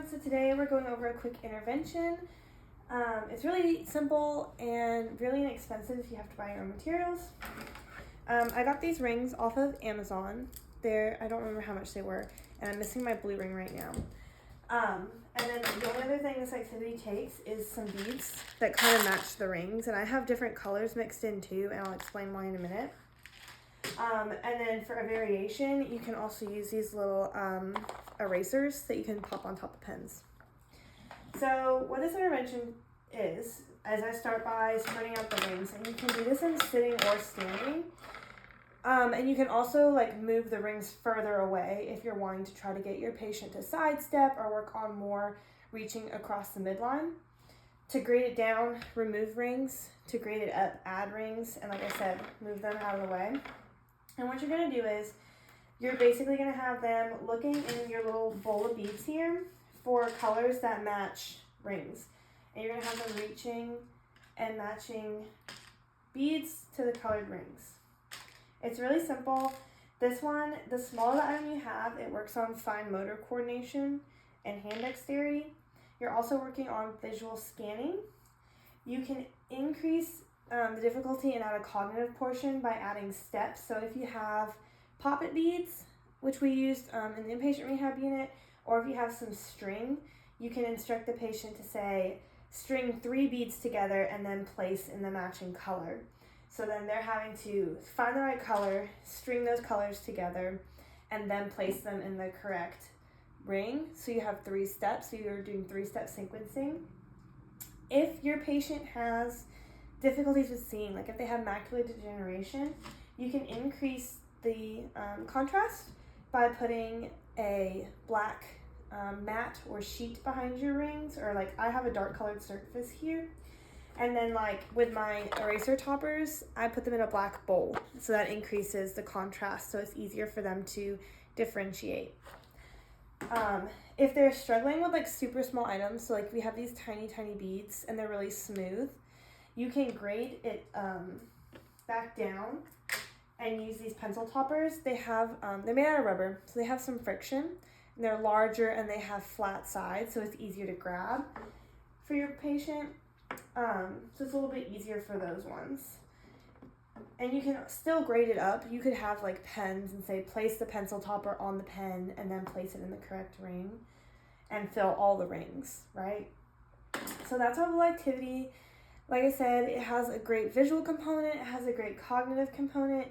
So today we're going over a quick intervention. It's really simple and really inexpensive if you have to buy your own materials. I got these rings off of Amazon. I don't remember how much they were, and I'm missing my blue ring right now. And then the only other thing this activity takes is some beads that kind of match the rings, and I have different colors mixed in too, and I'll explain why in a minute. And then for a variation, you can also use these little erasers that you can pop on top of pens. So what this intervention is I start by spreading out the rings, and you can do this in sitting or standing. And you can also move the rings further away if you're wanting to try to get your patient to sidestep or work on more reaching across the midline. To grade it down, remove rings. To grade it up, add rings. And like I said, move them out of the way. And what you're going to do is you're basically going to have them looking in your little bowl of beads here for colors that match rings. And you're going to have them reaching and matching beads to the colored rings. It's really simple. This one, the smaller the item you have, it works on fine motor coordination and hand dexterity. You're also working on visual scanning. You can increase the difficulty and add a cognitive portion by adding steps. So if you have poppet beads, which we used in the inpatient rehab unit, or if you have some string, you can instruct the patient to say, string 3 beads together and then place in the matching color. So then they're having to find the right color, string those colors together, and then place them in the correct ring. So you have 3 steps, so you're doing 3-step sequencing. If your patient has difficulties with seeing, like if they have macular degeneration, you can increase the contrast by putting a black mat or sheet behind your rings, or I have a dark colored surface here. And then with my eraser toppers, I put them in a black bowl. So that increases the contrast, so it's easier for them to differentiate. If they're struggling with super small items, so we have these tiny beads and they're really smooth, you can grade it back down and use these pencil toppers. They're made out of rubber, so they have some friction, and they're larger and they have flat sides, so it's easier to grab for your patient. So it's a little bit easier for those ones. And you can still grade it up. You could have pens and say place the pencil topper on the pen and then place it in the correct ring and fill all the rings, right? So that's our little activity. Like I said, it has a great visual component, it has a great cognitive component,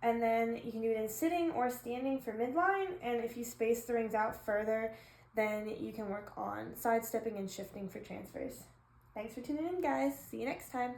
and then you can do it in sitting or standing for midline, and if you space the rings out further, then you can work on sidestepping and shifting for transfers. Thanks for tuning in, guys. See you next time.